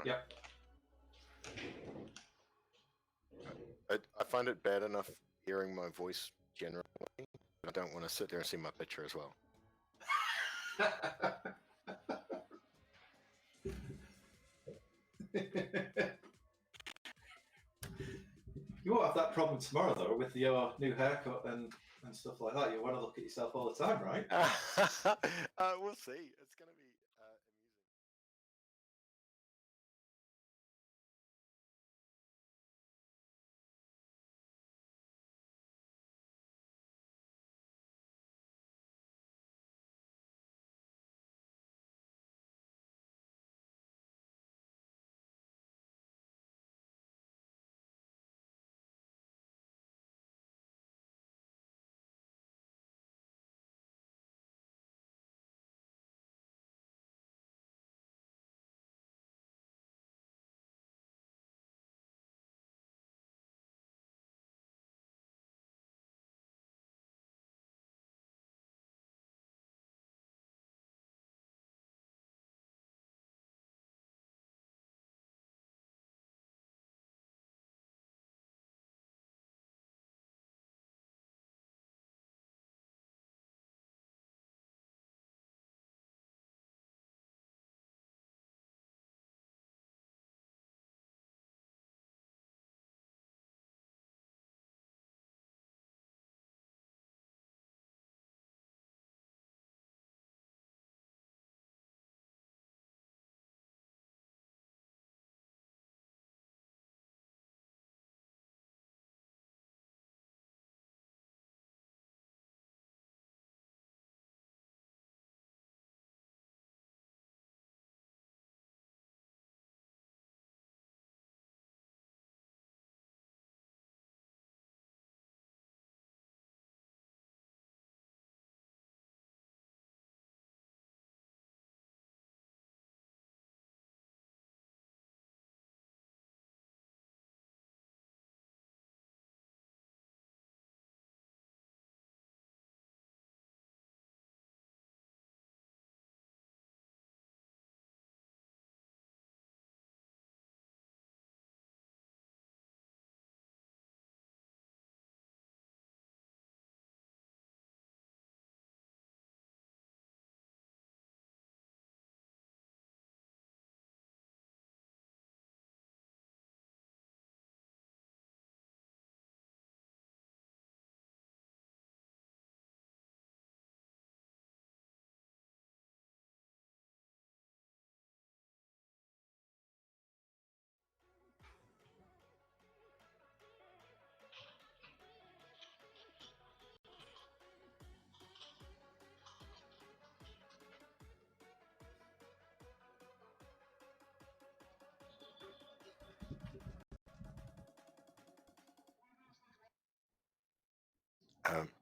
Yep. I find it bad enough hearing my voice generally. I don't want to sit there and see my picture as well. You won't have that problem tomorrow, though, with your new haircut and stuff like that. You want to look at yourself all the time, right? We'll see. It's going to be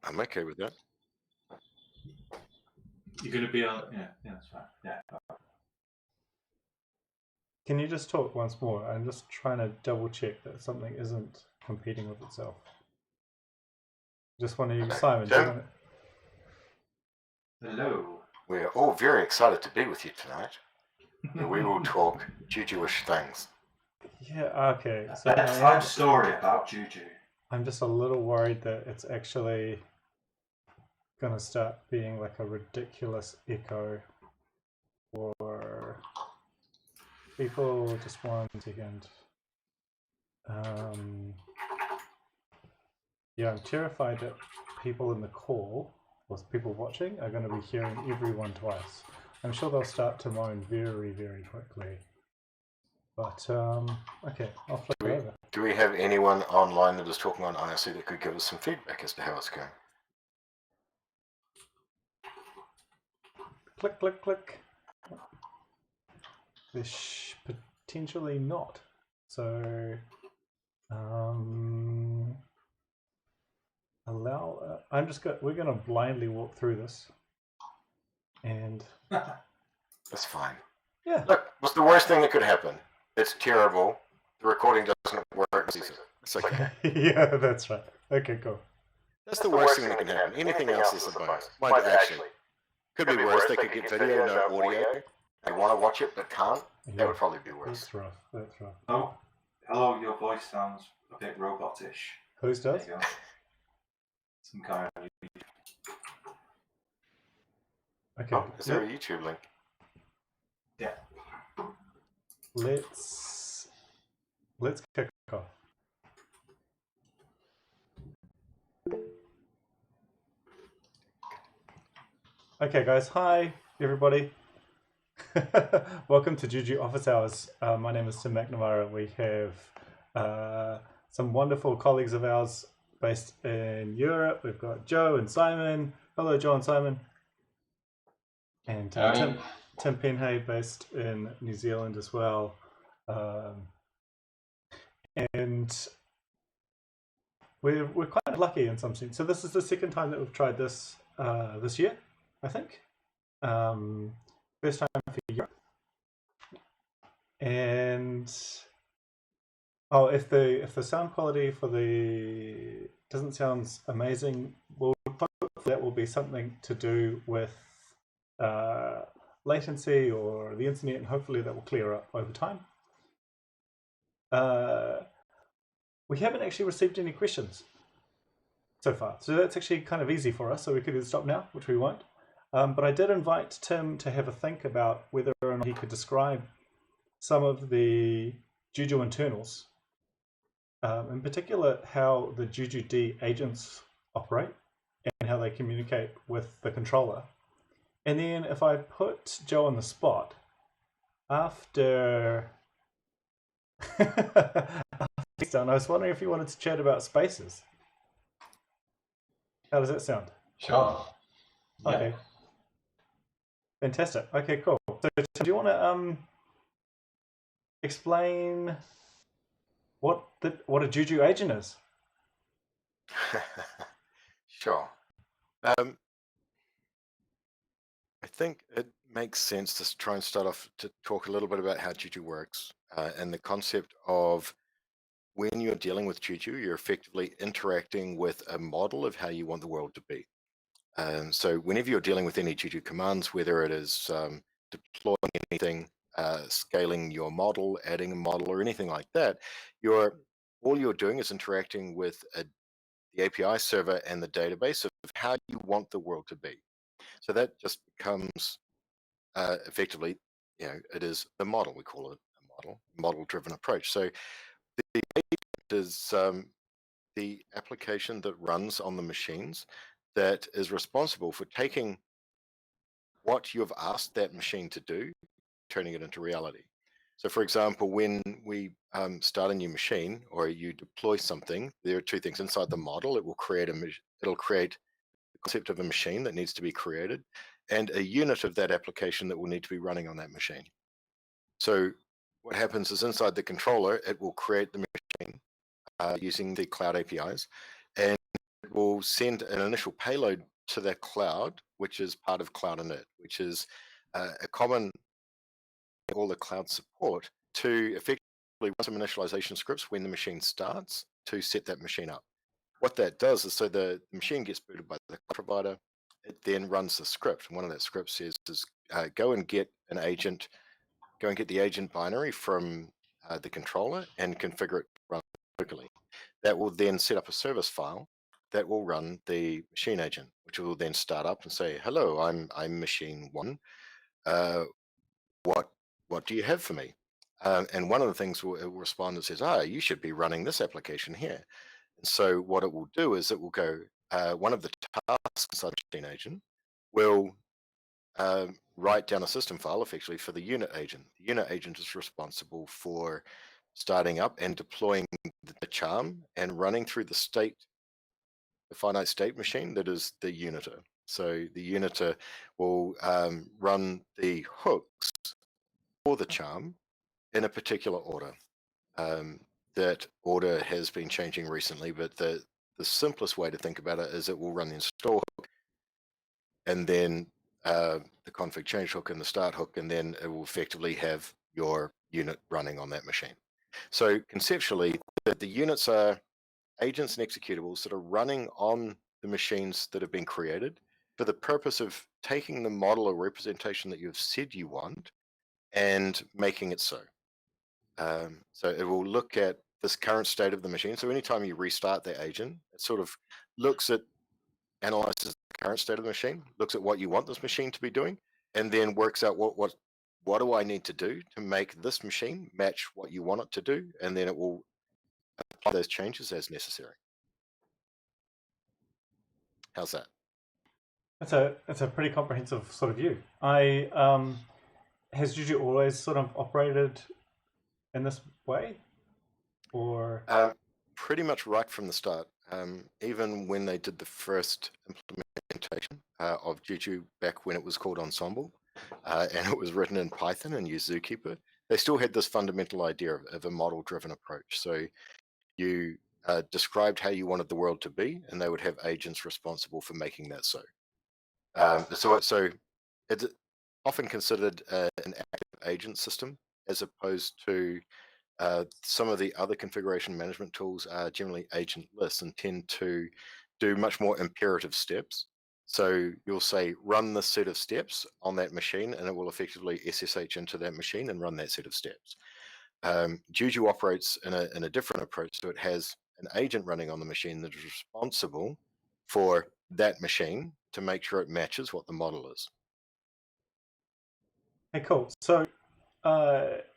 I'm okay with that. You're going to be on... Yeah, that's fine. Yeah. Can you just talk once more? I'm just trying to double check that something isn't competing with itself. Just want to Simon. Tim? Hello. We are all very excited to be with you tonight. We will talk Juju-ish things. Yeah, okay. So Bedtime story about Juju. I'm just a little worried that it's actually going to start being like a ridiculous echo, or people. Just 1 second. Yeah, I'm terrified that people in the call, or people watching, are going to be hearing everyone twice. I'm sure they'll start to moan very, very quickly. But, okay, I'll flip it over. Do we have anyone online that is talking on IRC that could give us some feedback as to how it's going? Click, click, click. This potentially not. So, allow. We're going to blindly walk through this, and that's fine. Yeah. Look, what's the worst thing that could happen? It's terrible. The recording doesn't work. It's okay. Yeah, that's right. Okay, cool. That's the worst thing that can happen. Anything else is a bonus. Might actually. Could be worse. They could get video, no audio. They want to watch it but can't. That would probably be worse. That's rough. That's rough. Oh, hello. Your voice sounds a bit robotish. Whose There does? you go. Some kind of. Okay. Oh, is there a YouTube link? Yeah. Let's kick off. Okay, guys. Hi, everybody. Welcome to Juju Office Hours. My name is Tim McNamara. We have some wonderful colleagues of ours based in Europe. We've got Joe and Simon. Hello, Joe and Simon. And Tim Penhay based in New Zealand as well. And we're quite lucky in some sense. So this is the second time that we've tried this this year, I think. First time for Europe. And if the sound quality for the doesn't sound amazing, well, that will be something to do with latency or the internet, and hopefully that will clear up over time. We haven't actually received any questions so far, so that's actually kind of easy for us, so we could stop now, which we won't. But I did invite Tim to have a think about whether or not he could describe some of the Juju internals, in particular how the Juju D agents operate and how they communicate with the controller. And then if I put Joe on the spot, after he's done, I was wondering if you wanted to chat about spaces. How does that sound? Sure. Okay. Fantastic. Okay, cool. So do you want to explain what a Juju agent is? Sure. I think it makes sense to try and start off to talk a little bit about how Juju works and the concept of when you're dealing with Juju, you're effectively interacting with a model of how you want the world to be. So whenever you're dealing with any Juju commands, whether it is deploying anything, scaling your model, adding a model, or anything like that, all you're doing is interacting with the API server and the database of how you want the world to be. So that just becomes effectively, it is the model. We call it a model-driven approach. So the agent is the application that runs on the machines that is responsible for taking what you've asked that machine to do, turning it into reality. So for example, when we start a new machine or you deploy something, there are two things inside the model. It'll create the concept of a machine that needs to be created and a unit of that application that will need to be running on that machine. So what happens is inside the controller, it will create the machine using the cloud APIs, and it will send an initial payload to that cloud, which is part of Cloud Init, which is a common all the cloud support to effectively run some initialization scripts when the machine starts to set that machine up. What that does is, so the machine gets booted by the provider, it then runs the script. And one of that scripts says, go and get the agent binary from the controller and configure it to run locally. That will then set up a service file that will run the machine agent, which will then start up and say, hello, I'm machine one. What do you have for me? And one of the things it will respond and says, you should be running this application here. And so what it will do is it will go, one of the tasks inside the machine agent will write down a system file effectively for the unit agent. The unit agent is responsible for starting up and deploying the charm and running through the finite state machine that is the unitor. So the unitor will run the hooks for the charm in a particular order. That order has been changing recently, but the simplest way to think about it is it will run the install hook and then the config change hook and the start hook, and then it will effectively have your unit running on that machine. So conceptually, the units are agents and executables that are running on the machines that have been created for the purpose of taking the model or representation that you've said you want and making it so. So it will look at this current state of the machine. So anytime you restart that agent, it sort of looks at, analyzes the current state of the machine, looks at what you want this machine to be doing, and then works out what do I need to do to make this machine match what you want it to do, and then it will apply those changes as necessary. How's that? It's a pretty comprehensive sort of view. Has Juju always sort of operated in this way, or pretty much right from the start. Even when they did the first implementation of Juju back when it was called Ensemble, and it was written in Python and used Zookeeper, they still had this fundamental idea of a model-driven approach. So you described how you wanted the world to be, and they would have agents responsible for making that so. So it's often considered an active agent system, as opposed to some of the other configuration management tools are generally agentless and tend to do much more imperative steps. So you'll say, run this set of steps on that machine, and it will effectively SSH into that machine and run that set of steps. Juju operates in a different approach, so it has an agent running on the machine that is responsible for that machine to make sure it matches what the model is. hey, cool. So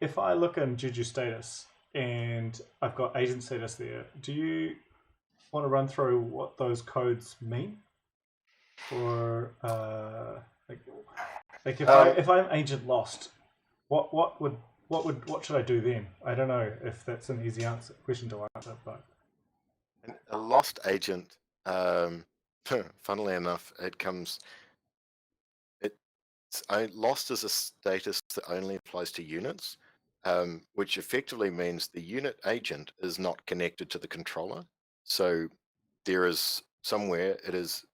if I look in Juju status and I've got agent status there, do you want to run through what those codes mean? Or like if I'm agent lost, what should I do then? I don't know if that's an easy question to answer, but a lost agent, funnily enough, lost is a status that only applies to units, which effectively means the unit agent is not connected to the controller. So there is somewhere it is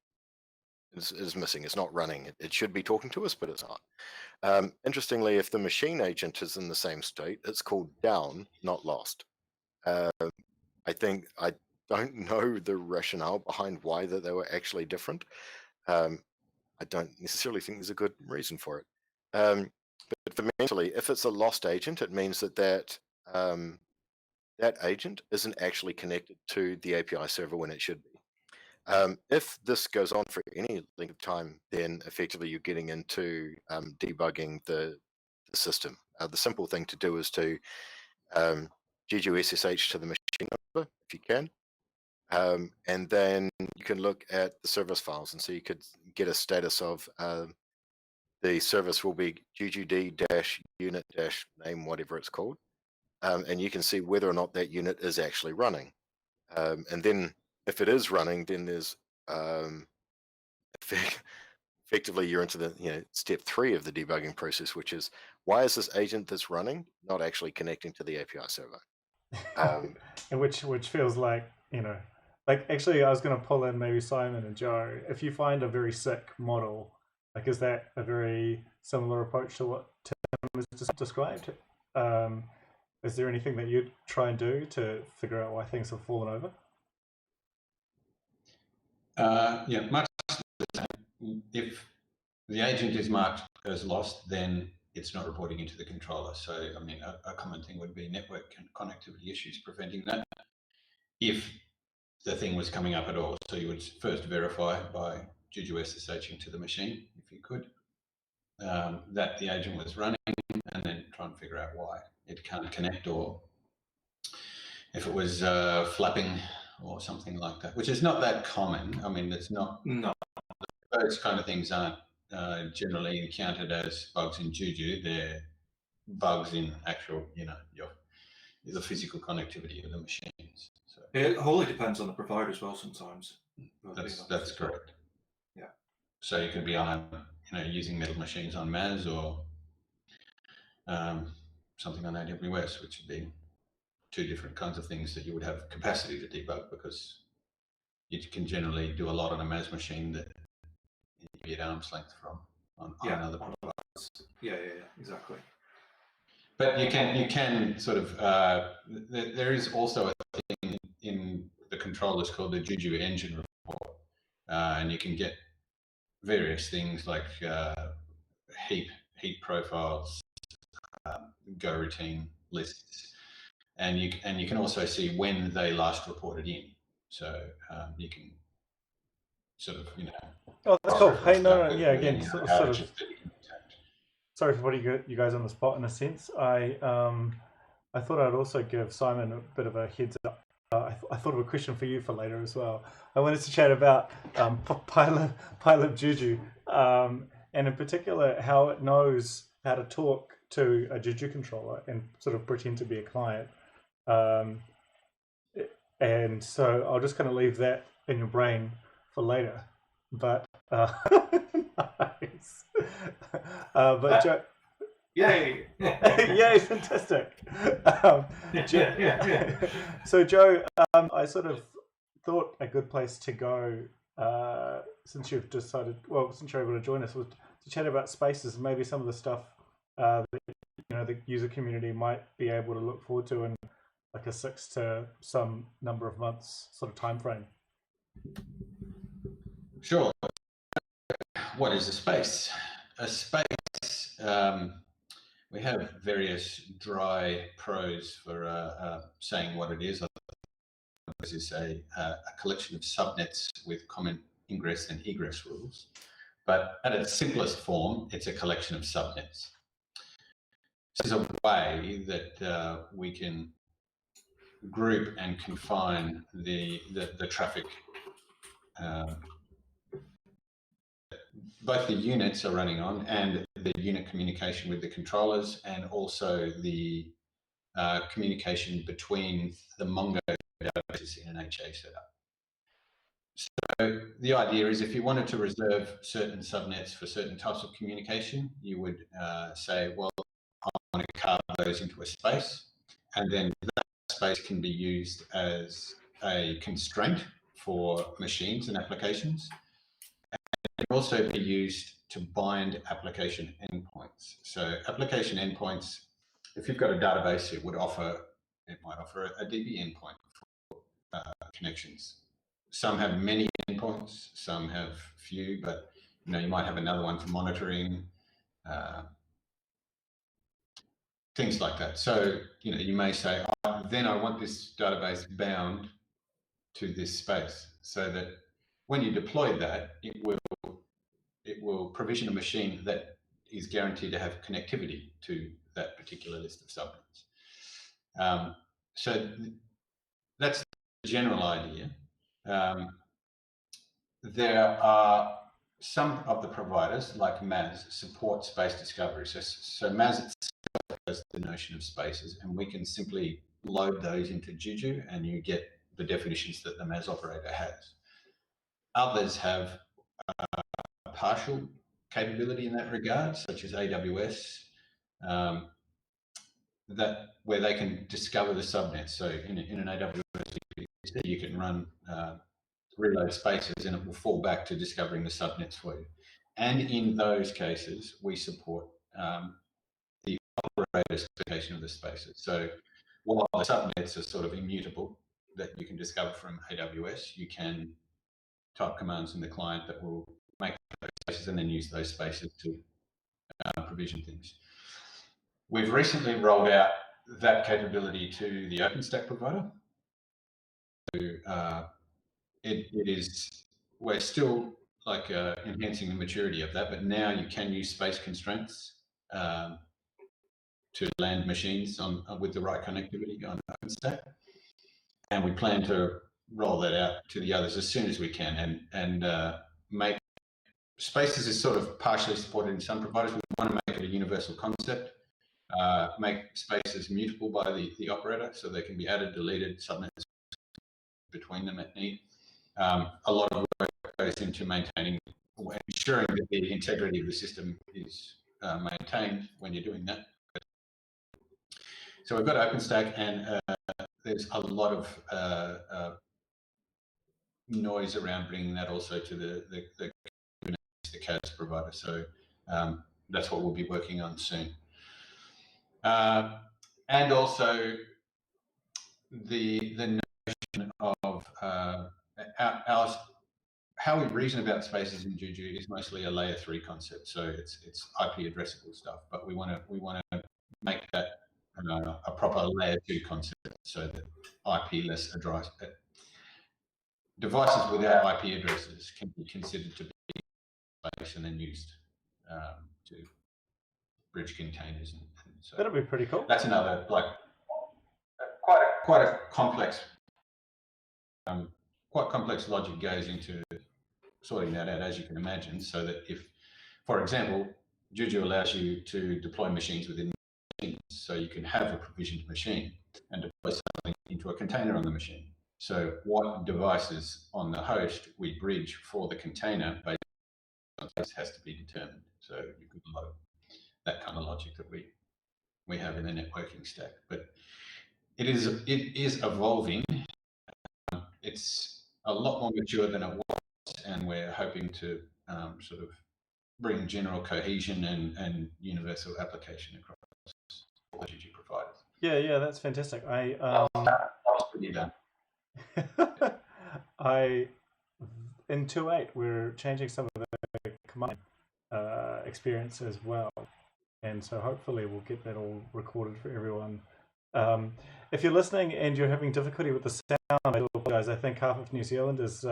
missing. It's not running. It should be talking to us, but it's not. Interestingly, if the machine agent is in the same state, it's called down, not lost. I don't know the rationale behind why that they were actually different. I don't necessarily think there's a good reason for it. But fundamentally, if it's a lost agent, it means that agent isn't actually connected to the API server when it should be. If this goes on for any length of time, then effectively you're getting into debugging the system. The simple thing to do is to Juju SSH to the machine number if you can. And then you can look at the service files, and so you could get a status of the service will be juju-d-unit-name, whatever it's called, and you can see whether or not that unit is actually running. And then if it is running, then there's effectively you're into the step 3 of the debugging process, which is, why is this agent that's running not actually connecting to the API server? And which feels like, like, actually I was going to pull in maybe Simon and Joe. If you find a very sick model, like, is that a very similar approach to what Tim has just described? Is there anything that you'd try and do to figure out why things have fallen over? Yeah, much the same. If the agent is marked as lost, then it's not reporting into the controller. So, I mean, a common thing would be network and connectivity issues preventing that, if the thing was coming up at all. So you would first verify by Juju SSHing to the machine, if you could, that the agent was running, and then try and figure out why it can't connect, or if it was flapping or something like that, which is not that common. I mean, it's not. No. Those kind of things aren't generally encountered as bugs in Juju. They're bugs in actual, the physical connectivity of the machines. So it wholly depends on the provider as well sometimes. That's correct. Yeah. So you could be on using metal machines on MAS, or something on AWS, which would be two different kinds of things that you would have capacity to debug, because you can generally do a lot on a MAS machine that you can be at arm's length from on another provider. Yeah, exactly. But you can sort of there is also a thing in the controllers called the Juju engine report, and you can get various things like heap profiles, go routine lists, and you can also see when they last reported in. So you can sort of Oh, that's cool. Hey, no, with yeah. Again, any sort of. outages that you can detect. Sorry for putting you guys on the spot in a sense. I thought I'd also give Simon a bit of a heads up. I thought of a question for you for later as well. I wanted to chat about Pilot Juju, and in particular how it knows how to talk to a Juju controller and sort of pretend to be a client. And so I'll just kind of leave that in your brain for later. But nice. But Joe. Yay! Yay, fantastic. So Joe, I sort of thought a good place to go, since you've decided, well, since you're able to join us, was to chat about spaces and maybe some of the stuff that the user community might be able to look forward to in like a 6 to some number of months sort of time frame. Sure. What is a space? A space, we have various dry prose for saying what it is. This is a collection of subnets with common ingress and egress rules. But at its simplest form, it's a collection of subnets. This is a way that we can group and confine the traffic. Both the units are running on and the unit communication with the controllers, and also the communication between the Mongo databases in an HA setup. So the idea is if you wanted to reserve certain subnets for certain types of communication, you would say, well, I want to carve those into a space, and then that space can be used as a constraint for machines and applications. It can also be used to bind application endpoints. So application endpoints, if you've got a database, it might offer a DB endpoint for connections. Some have many endpoints, some have few, but you might have another one for monitoring, things like that. So you may say, then I want this database bound to this space, so that when you deploy that, it will provision a machine that is guaranteed to have connectivity to that particular list of subnets. So that's the general idea. There are some of the providers, like MAS, support space discovery. So MAS itself has the notion of spaces, and we can simply load those into Juju, and you get the definitions that the MAS operator has. Others have partial capability in that regard, such as AWS, where they can discover the subnets. So in an AWS, you can run reload spaces, and it will fall back to discovering the subnets for you. And in those cases, we support the operator specification of the spaces. So while the subnets are sort of immutable that you can discover from AWS, you can type commands in the client that will make those spaces and then use those spaces to provision things. We've recently rolled out that capability to the OpenStack provider. So we're still enhancing the maturity of that, but now you can use space constraints to land machines with the right connectivity on OpenStack. And we plan to roll that out to the others as soon as we can, and make spaces is sort of partially supported in some providers. We want to make it a universal concept, make spaces mutable by the operator, so they can be added, deleted, subnets between them at need. A lot of work goes into maintaining, ensuring that the integrity of the system is maintained when you're doing that. So we've got OpenStack, and there's a lot of noise around bringing that also to the CAS provider. So that's what we'll be working on soon. And also the notion of how we reason about spaces in Juju is mostly a layer 3 concept. So it's IP addressable stuff, but we want to make that a proper layer 2 concept, so that IP-less devices without IP addresses can be considered to be space and then used to bridge containers. And so That'll be pretty cool. that's another, like, quite a complex, quite complex logic goes into sorting that out, as you can imagine, so that if, for example, Juju allows you to deploy machines within machines, so you can have a provisioned machine and deploy something into a container on the machine. So what devices on the host we bridge for the container based on this has to be determined. So you've got a lot of that kind of logic that we have in the networking stack. But it is evolving. It's a lot more mature than it was, and we're hoping to sort of bring general cohesion and universal application across all the Juju providers. Yeah, that's fantastic. I was pretty done. In 2.8 we're changing some of the command experience as well, and so hopefully we'll get that all recorded for everyone. If you're listening and you're having difficulty with the sound, I do apologize. I think half of New Zealand is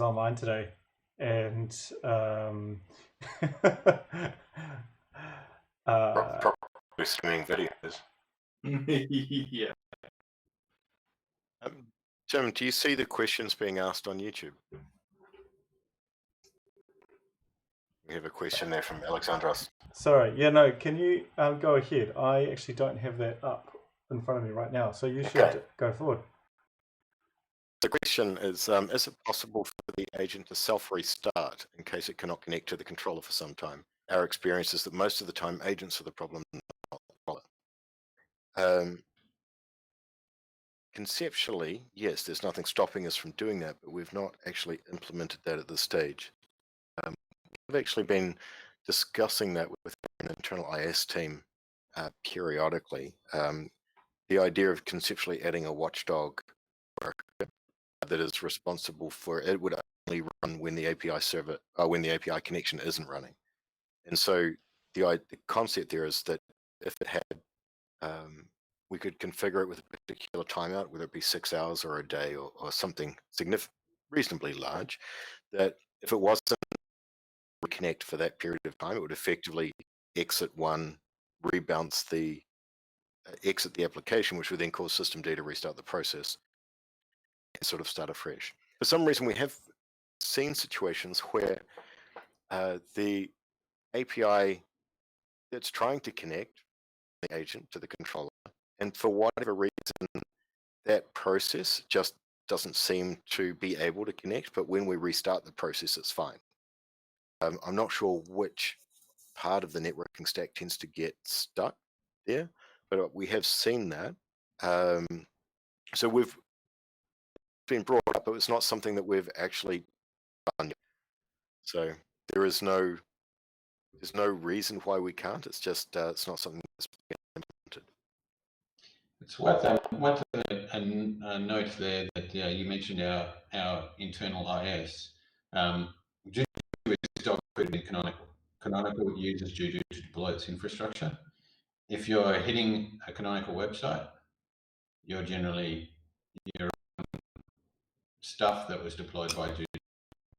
online today, and Probably streaming videos. Yeah. Jim, do you see the questions being asked on YouTube? We have a question there from Alexandros. Sorry, yeah, no, can you go ahead? I actually don't have that up in front of me right now, so you should go forward. The question is it possible for the agent to self-restart in case it cannot connect to the controller for some time? Our experience is that most of the time agents are the problem, not the controller. Conceptually, yes, there's nothing stopping us from doing that, but we've not actually implemented that at this stage. We've actually been discussing that with an internal IS team periodically. The idea of conceptually adding a watchdog that is responsible for it would only run when the API server, when the API connection isn't running. And so the concept there is that if it had, we could configure it with a particular timeout, whether it be 6 hours or a day or something reasonably large, that if it wasn't reconnect for that period of time, it would effectively exit one, rebounce the exit the application, which would then cause systemd to restart the process and sort of start afresh. For some reason, we have seen situations where the API that's trying to connect the agent to the controller, and for whatever reason, that process just doesn't seem to be able to connect, but when we restart the process, it's fine. I'm not sure which part of the networking stack tends to get stuck there, but we have seen that. So we've been brought up, but it's not something that we've actually done yet. So there's no reason why we can't. It's just it's not something that's been implemented. It's worth a note there that you mentioned our internal IS. Juju is dog-fooded in Canonical. Canonical uses Juju to deploy its infrastructure. If you're hitting a Canonical website, you're generally your stuff that was deployed by Juju.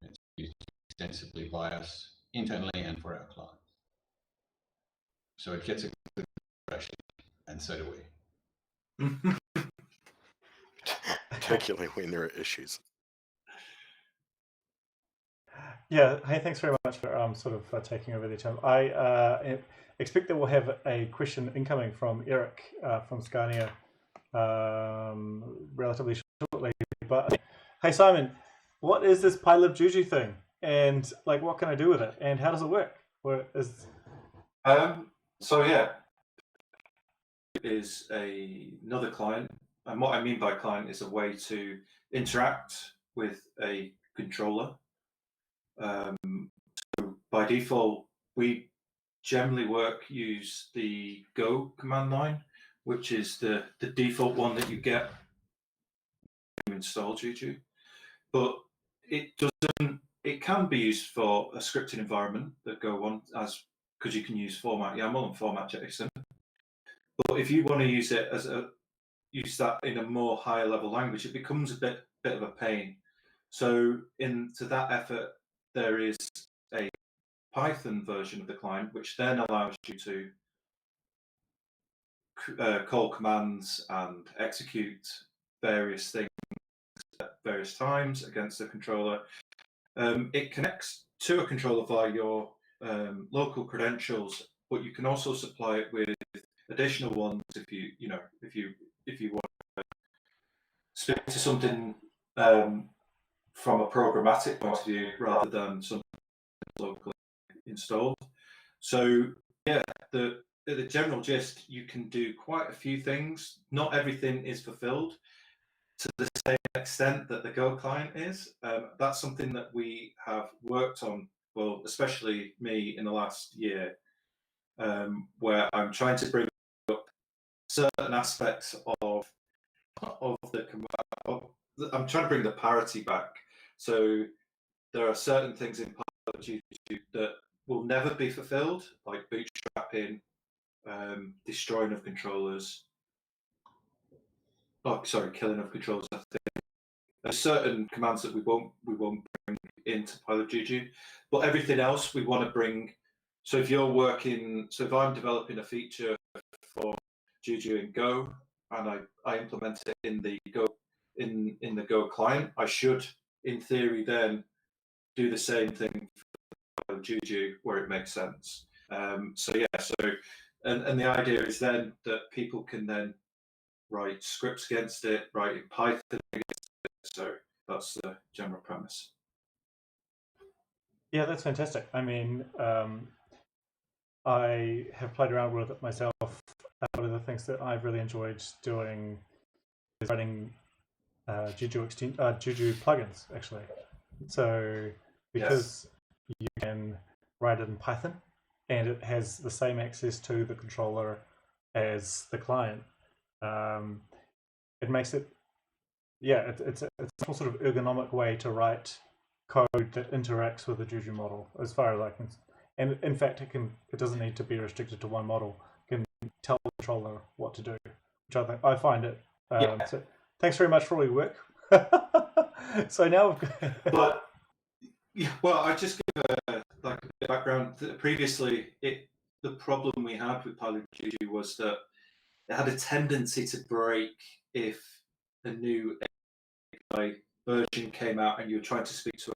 It's used extensively by us internally and for our clients. So it gets a good impression, and so do we. Particularly when there are issues. Yeah, hey, thanks very much for sort of taking over the term. I expect that we'll have a question incoming from Eric from Scania relatively shortly. But hey, Simon, what is this PyLib Juju thing? And like, what can I do with it? And how does it work? So yeah, it is another client. And what I mean by client is a way to interact with a controller. So by default, we generally use the Go command line, which is the default one that you get when you install Juju. But it doesn't. It can be used for a scripting environment that Go on, because you can use format YAML and format JSON. But if you want to use it use that in a more higher level language, it becomes a bit of a pain. So into that effort, there is a Python version of the client, which then allows you to call commands and execute various things at various times against the controller. It connects to a controller via your local credentials, but you can also supply it with additional ones if you want to speak to something from a programmatic point of view rather than something locally installed. So yeah, the general gist, you can do quite a few things. Not everything is fulfilled to the same extent that the Go client is. That's something that we have worked on, well, especially me in the last year, where I'm trying to bring up certain aspects of the command. I'm trying to bring the parity back. So there are certain things in Pilot Juju that will never be fulfilled, like bootstrapping, destroying of controllers. Oh, sorry, killing of controllers. I think there's certain commands that we won't bring into Pilot Juju, but everything else we want to bring. So if you're working, so if I'm developing a feature for Juju in Go and I implement it in the Go in the Go client, I should, in theory, then do the same thing for Juju where it makes sense. So yeah, and the idea is then that people can then write scripts against it, write in Python against it. So that's the general premise. Yeah, that's fantastic. I mean, I have played around with it myself. One of the things that I've really enjoyed doing is writing Juju plugins, actually. So because you can write it in Python and it has the same access to the controller as the client, it makes it, yeah, it's a sort of ergonomic way to write code that interacts with the Juju model, as far as I can. And in fact, it doesn't need to be restricted to one model. It can tell the controller what to do, which I find it. So thanks very much for all your work. So now, but yeah, well, I just give a bit of background. Previously, the problem we had with Pilot Juju was that it had a tendency to break if a new API version came out and you were trying to speak to an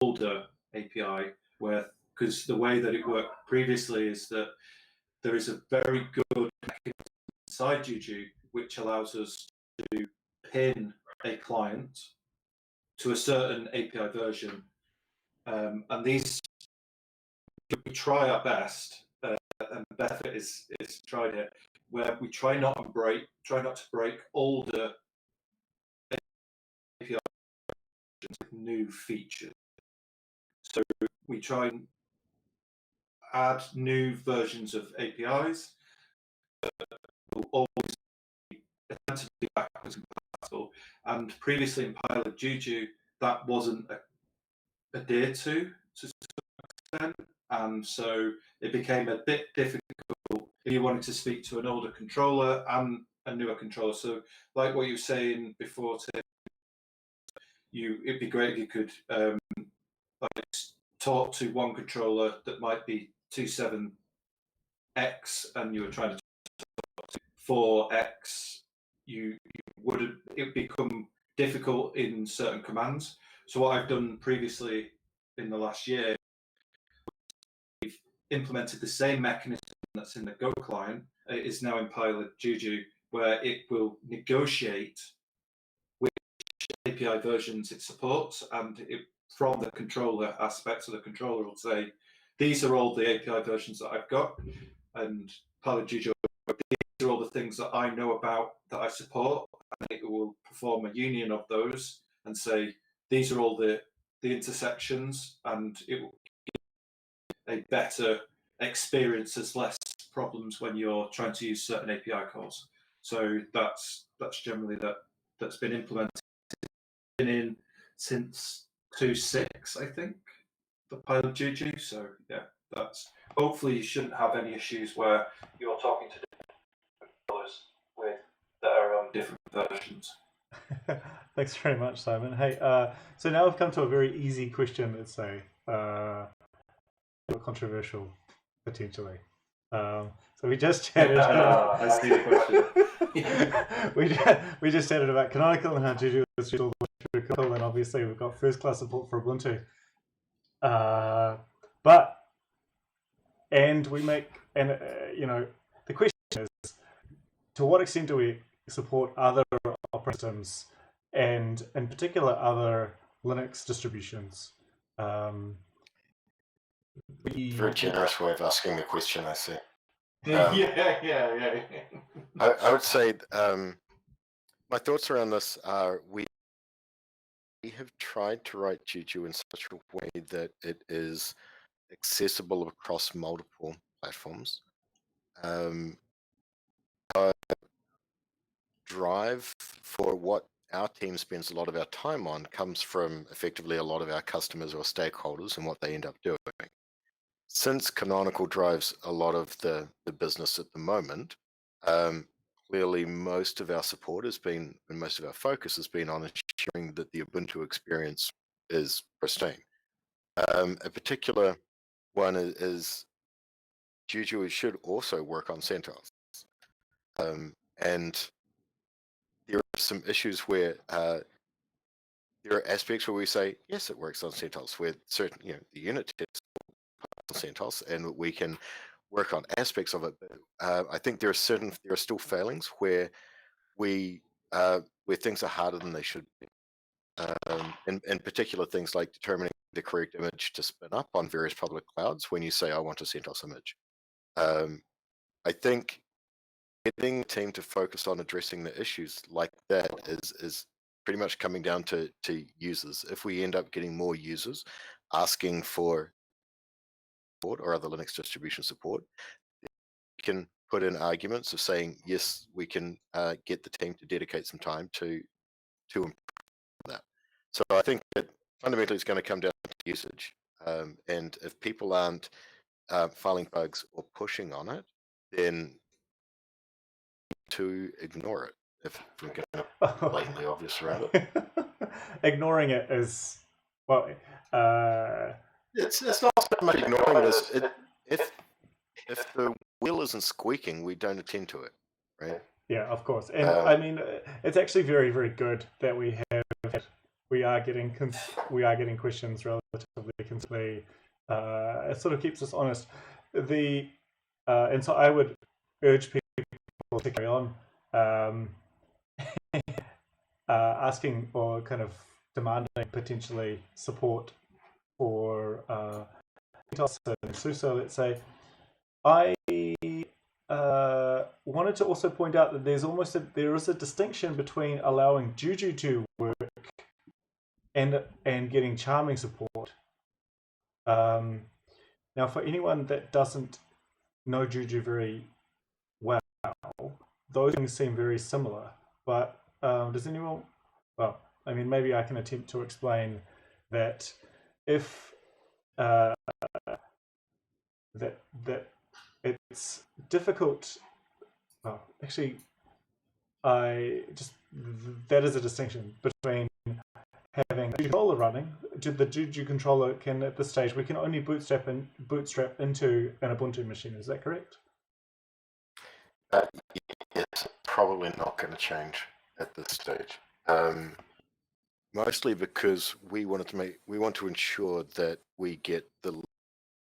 older API, because the way that it worked previously is that there is a very good mechanism inside Juju which allows us to pin a client to a certain API version, and these we try our best, and the benefit is tried it, where we try not to break older API versions with new features. So we try and add new versions of APIs that will always be be backwards compatible. And previously in Pilot Juju, that wasn't adhered to some extent, and so it became a bit difficult if you wanted to speak to an older controller and a newer controller. So, like what you were saying before, Tim, it'd be great if you could like talk to one controller that might be 27x, and you were trying to talk to 4x. You would it become difficult in certain commands. So what I've done previously in the last year, we've implemented the same mechanism that's in the Go client. It is now in Pilot Juju, where it will negotiate which API versions it supports, and from the controller aspect, so the controller will say, these are all the API versions that I've got, and Pilot Juju, these are all the things that I know about that I support, and it will perform a union of those and say, these are all the intersections, and it will give a better experience. There's less problems when you're trying to use certain API calls. So that's generally that's been implemented. Been in since 2.6, I think, the Pilot Juju. So yeah, that's hopefully you shouldn't have any issues where you're talking to different versions. Thanks very much, Simon. Hey, so now we've come to a very easy question, let's say, controversial, potentially. So we just chatted. I see the question. we just chatted about Canonical and how Juju is all through Canonical, and obviously we've got first class support for Ubuntu. The question is, to what extent do we support other operating systems, and in particular other Linux distributions? Very generous way of asking the question, I see. Yeah. I would say my thoughts around this are we have tried to write Juju in such a way that it is accessible across multiple platforms. Our drive for what our team spends a lot of our time on comes from effectively a lot of our customers or stakeholders and what they end up doing. Since Canonical drives a lot of the business at the moment, clearly most of our support has been, and most of our focus has been on ensuring that the Ubuntu experience is pristine. A particular one is Juju should also work on CentOS. And there are some issues where there are aspects where we say, yes, it works on CentOS, where certain, the unit tests on CentOS, and we can work on aspects of it. But I think there are still failings where where things are harder than they should be. In particular, things like determining the correct image to spin up on various public clouds when you say, I want a CentOS image. I think getting the team to focus on addressing the issues like that is pretty much coming down to users. If we end up getting more users asking for support or other Linux distribution support, we can put in arguments of saying, yes, we can get the team to dedicate some time to improve that. So I think that fundamentally it's going to come down to usage. And if people aren't filing bugs or pushing on it, then to ignore it, if we're going to be blatantly obvious around it. Ignoring it is, well, it's not so much ignoring it as if the wheel isn't squeaking, we don't attend to it, right? Yeah, of course. And I mean, it's actually very, very good that we are getting questions relatively consistently. It sort of keeps us honest. And so I would urge people to carry on asking or kind of demanding potentially support for CentOS and SUSE, let's say. I wanted to also point out that there is a distinction between allowing Juju to work and getting charming support. Now, for anyone that doesn't know Juju very well, those things seem very similar. But does anyone? Well, I mean, maybe I can attempt to explain that if that it's difficult. Well, actually, that is a distinction between having a controller running. The Juju controller can, at this stage, we can only bootstrap into an Ubuntu machine. Is that correct? It's probably not going to change at this stage. Mostly because we want to ensure that we get the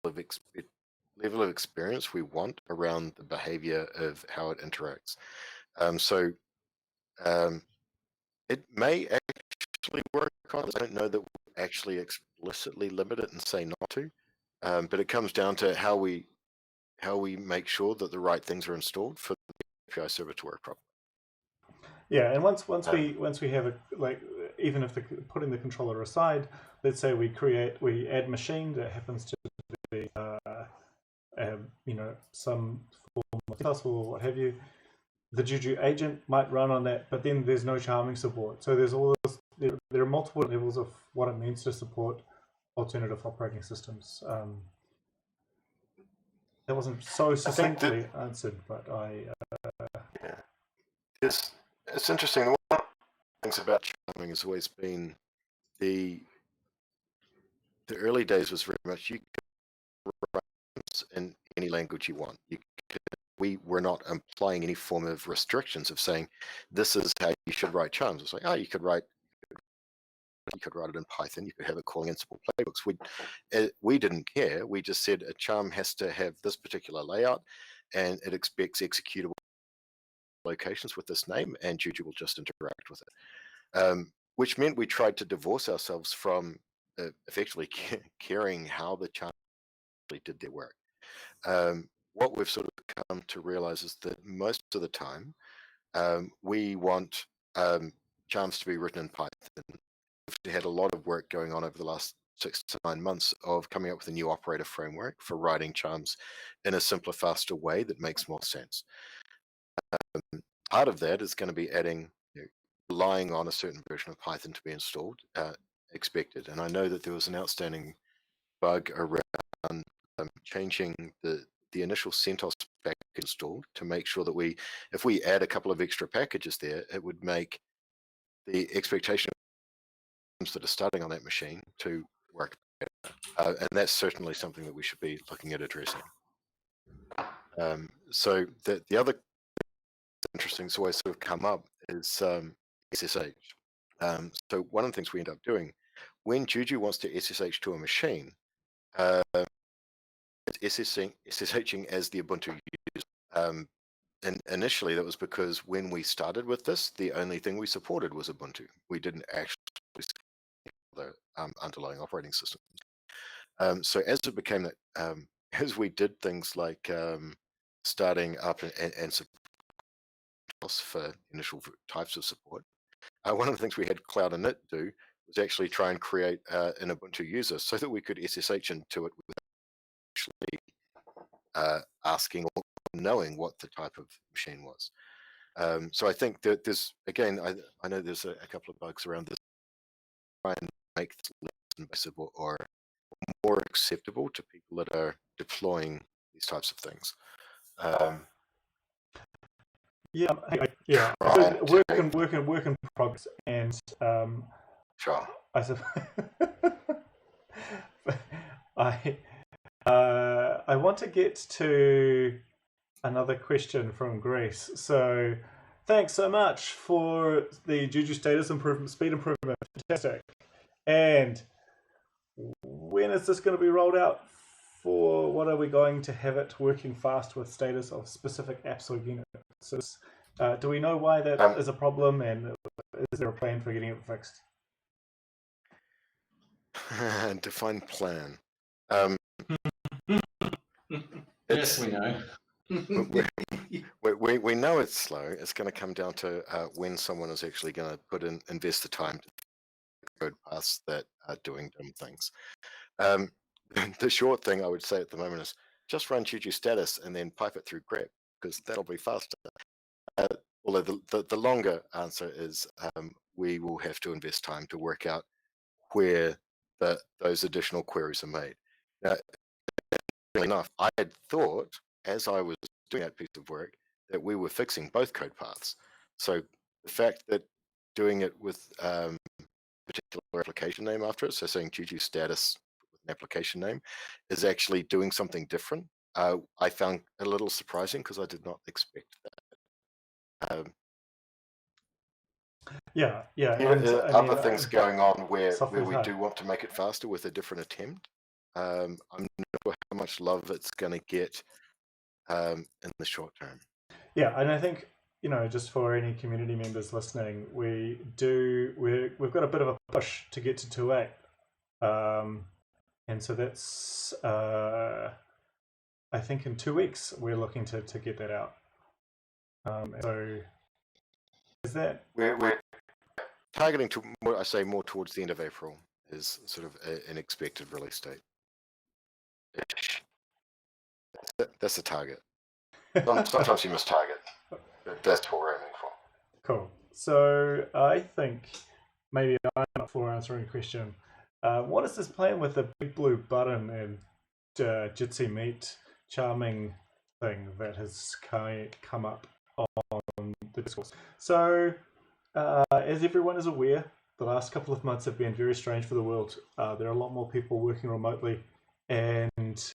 level of experience we want around the behavior of how it interacts. So it may actually work on this. I don't know that we'll actually explicitly limit it and say not to, but it comes down to how we make sure that the right things are installed for the API server to work properly. Yeah, and once we have even if putting the controller aside, let's say we add machine that happens to be some form of task or what have you. The Juju agent might run on that, but then there's no charming support. So there's all this. There are multiple levels of what it means to support alternative operating systems. That wasn't so succinctly answered, but yeah. It's interesting. One of the things about charming has always been the early days was very much you could write in any language you want. We were not implying any form of restrictions of saying this is how you should write charms. It's like, oh, you could write it in Python. You could have it calling in simple playbooks. We didn't care. We just said a charm has to have this particular layout, and it expects executable locations with this name, and Juju will just interact with it. Which meant we tried to divorce ourselves from effectively caring how the charm actually did their work. What we've sort of come to realize is that most of the time we want charms to be written in Python. We've had a lot of work going on over the last 6 to 9 months of coming up with a new operator framework for writing charms in a simpler, faster way that makes more sense. Part of that is going to be adding, relying on a certain version of Python to be installed, expected. And I know that there was an outstanding bug around changing the initial CentOS package installed to make sure that if we add a couple of extra packages there, it would make the expectation that are starting on that machine to work better. And that's certainly something that we should be looking at addressing. So the other interesting always sort of come up is SSH. So one of the things we end up doing when Juju wants to SSH to a machine, it's SSHing as the Ubuntu user. And initially that was because when we started with this, the only thing we supported was Ubuntu. We didn't actually support the underlying operating system. So as it became that, as we did things like starting up and support for initial types of support, one of the things we had Cloud Init do was actually try and create an Ubuntu user so that we could SSH into it without actually asking or knowing what the type of machine was. So I think that there's, again, I know there's a couple of bugs around this, try and make this less invasive or more acceptable to people that are deploying these types of things. Yeah, work in progress, and Sure. I I want to get to another question from Grace. So, thanks so much for the Juju status improvement, speed improvement, fantastic. And when is this going to be rolled out? For what are we going to have it working fast with status of specific apps or units? So, do we know why that is a problem, and is there a plan for getting it fixed? Define plan. Yes, we know. we know it's slow. It's going to come down to when someone is actually going to invest the time to code paths that are doing dumb things. The short thing I would say at the moment is just run Juju status and then pipe it through grep, because that'll be faster. Although the longer answer is we will have to invest time to work out where those additional queries are made. Now, enough, I had thought as I was doing that piece of work that we were fixing both code paths. So the fact that doing it with a particular application name after it, so saying Juju status with an application name, is actually doing something different. I found a little surprising because I did not expect that. Yeah. Other things going on where we hard. do want to make it faster with a different attempt. I'm not sure how much love it's going to get in the short term. Yeah, and I think, just for any community members listening, we've got a bit of a push to get to 2.8, and so that's I think in 2 weeks we're looking to get that out. So is that we're targeting to more towards the end of April is sort of an expected release date. That's the target. Sometimes you must target. That's what we're aiming for. Cool. So I think maybe I'm up for answering a question. What is this plan with the big blue button and Jitsi Meet charming thing that has come up on the schools. So, as everyone is aware, the last couple of months have been very strange for the world. There are a lot more people working remotely, and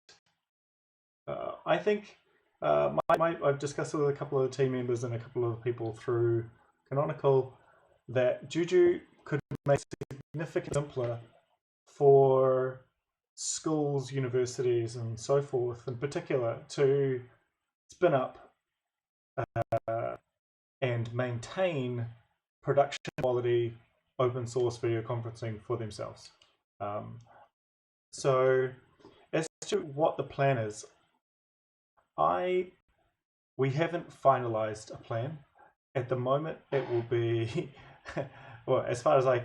I think I've discussed with a couple of the team members and a couple of people through Canonical that Juju could make it significantly simpler for schools, universities, and so forth, in particular, to spin up and maintain production quality open source video conferencing for themselves. So, as to what the plan is, we haven't finalized a plan. At the moment, it will be, well, as far as at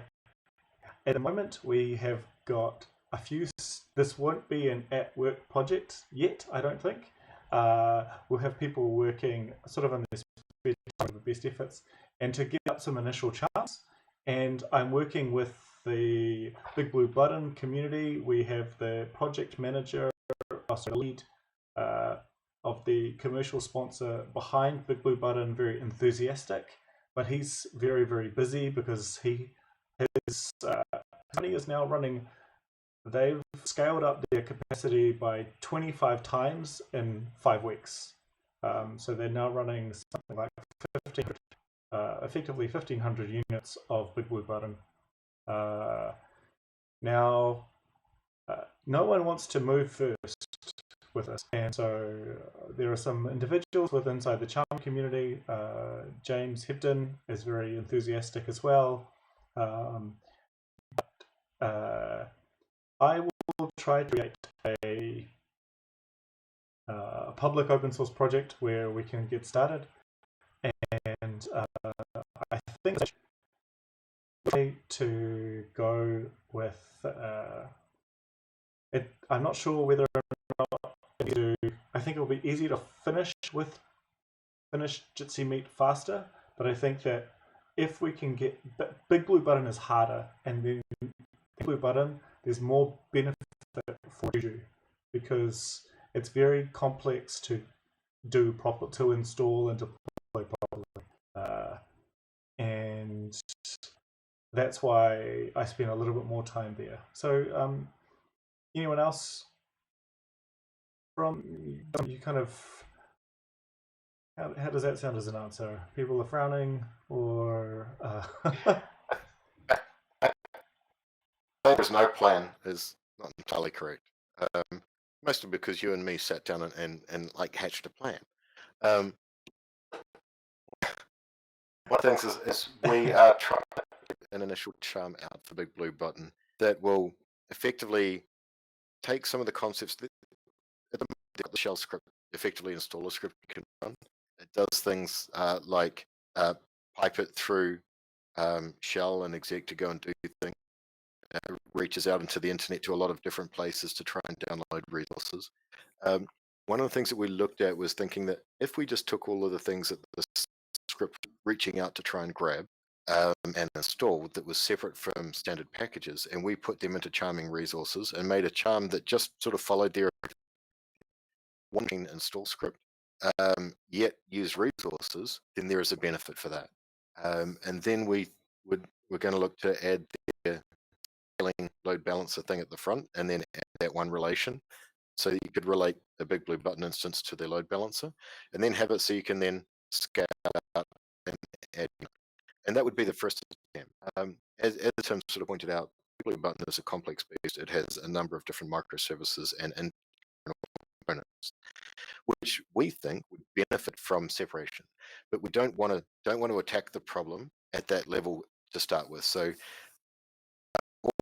the moment, we have got a few, this won't be an at-work project yet, I don't think. We'll have people working sort of on their best efforts and to get up some initial charts. And I'm working with the Big Blue Button community. We have the project manager, also the lead of the commercial sponsor behind Big Blue Button, very enthusiastic, but he's very, very busy because his company is now running. They've scaled up their capacity by 25 times in 5 weeks. So they're now running something like effectively 1,500 units of Big Blue Button. Now, no one wants to move first with us, and so there are some individuals inside the Charm community. James Hebden is very enthusiastic as well. I will try to create a public open source project where we can get started, and I think to go with it. I'm not sure whether or not I think it will be easier to finish Jitsi Meet faster, but I think that if we can get Big Blue Button is harder, and then Big Blue Button there's more benefit for Juju because it's very complex to do proper, to install and deploy properly, and that's why I spent a little bit more time there. So, anyone else from you? Kind of, how does that sound as an answer? People are frowning, or There's no plan is not entirely correct. Mostly because you and me sat down and like hatched a plan. One of the things is we are trying an initial charm out for Big Blue Button that will effectively take some of the concepts that the shell script effectively install a script you can run. It does things like pipe it through shell and exec to go and do things. Reaches out into the internet to a lot of different places to try and download resources. One of the things that we looked at was thinking that if we just took all of the things that the script reaching out to try and grab and install that was separate from standard packages, and we put them into charming resources and made a charm that just sort of followed their one install script, yet use resources, then there is a benefit for that. And then we're going to look to add the load balancer thing at the front, and then add that one relation, so you could relate a Big Blue Button instance to their load balancer, and then have it so you can then scale out and add. And that would be the first attempt. As Tim sort of pointed out, Big Blue Button is a complex beast. It has a number of different microservices and components, which we think would benefit from separation, but we don't want to attack the problem at that level to start with. So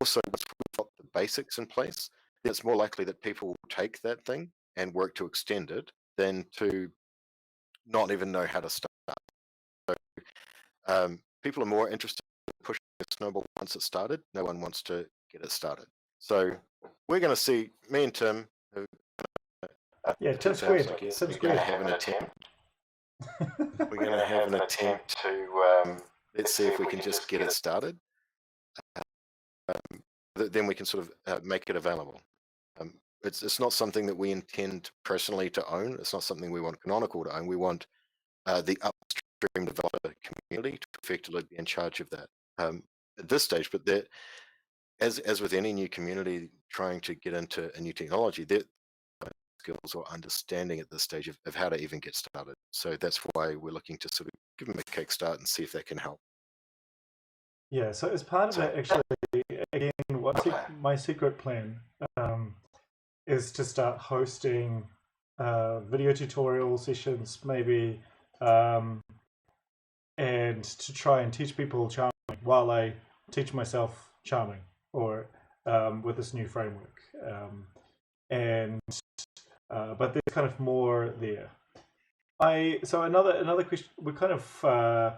also, once we've got the basics in place, then it's more likely that people will take that thing and work to extend it than to not even know how to start. So people are more interested in pushing the snowball once it's started. No one wants to get it started. So we're going to see, me and Tim, yeah, Tim Squared. We're going to have an attempt. We're going to have an attempt to let's see if we can just get it started. Then we can sort of make it available. It's not something that we intend personally to own. It's not something we want Canonical to own. We want the upstream mainstream developer community to effectively be in charge of that at this stage. But that, as with any new community trying to get into a new technology, that skills or understanding at this stage of how to even get started. So that's why we're looking to sort of give them a kickstart and see if that can help. Yeah, so as part of that, actually, again, my secret plan is to start hosting video tutorial sessions, maybe, and to try and teach people charming while I teach myself charming, or with this new framework. But there's kind of more there. So another question. We're kind of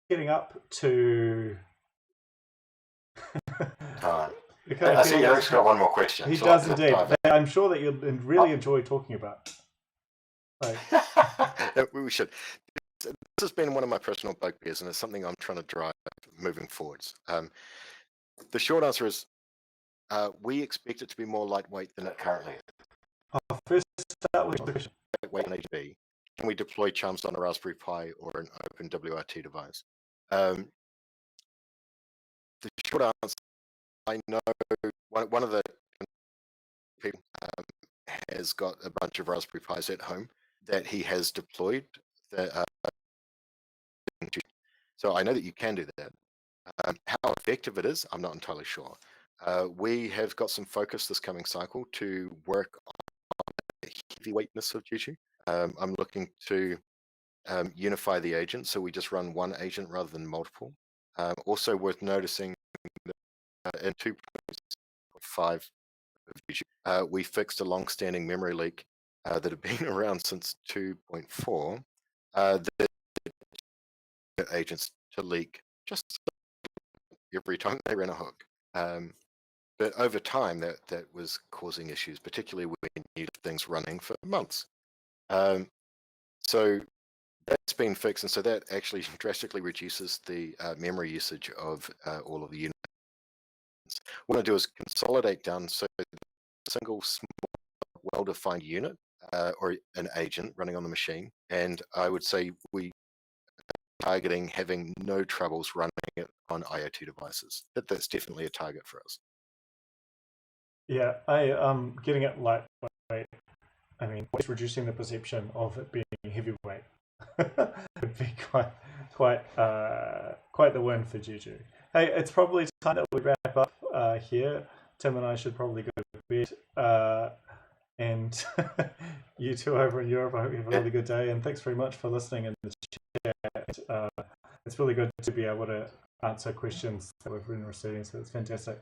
getting up to. I see Eric's got one more question. He does indeed. I'm sure that you'll really enjoy talking about. We should. This has been one of my personal bugbears, and it's something I'm trying to drive moving forwards. The short answer is we expect it to be more lightweight than it currently is. First, start with the question. Lightweight and HB. Can we deploy Chums on a Raspberry Pi or an open WRT device? The short answer, I know one of the people has got a bunch of Raspberry Pis at home that he has deployed. So I know that you can do that. How effective it is, I'm not entirely sure. We have got some focus this coming cycle to work on the heavyweightness of Juju. I'm looking to unify the agent, so we just run one agent rather than multiple. Also worth noticing that in 2.5 of Juju, we fixed a long-standing memory leak that had been around since 2.4. The agents to leak just every time they ran a hook. But over time, that was causing issues, particularly when you had things running for months. So that's been fixed, and so that actually drastically reduces the memory usage of all of the units. What I do is consolidate down so a single small, well-defined unit or an agent running on the machine, and I would say we are targeting having no troubles running it on IoT devices. That's definitely a target for us. Yeah, getting it lightweight. I mean, it's reducing the perception of it being heavyweight. Would be quite the win for Juju. Hey, it's probably time that we wrap up here. Tim and I should probably go to bed. And you two over in Europe, I hope you have a really good day. And thanks very much for listening in the chat. It's really good to be able to answer questions that we've been receiving, so it's fantastic.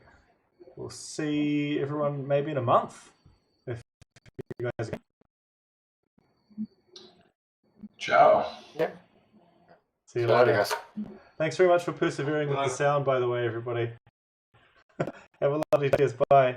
We'll see everyone maybe in a month. If you guys. Ciao. Yeah. See you later. Guys. Thanks very much for persevering with the sound, by the way, everybody. Have a lovely day. Bye.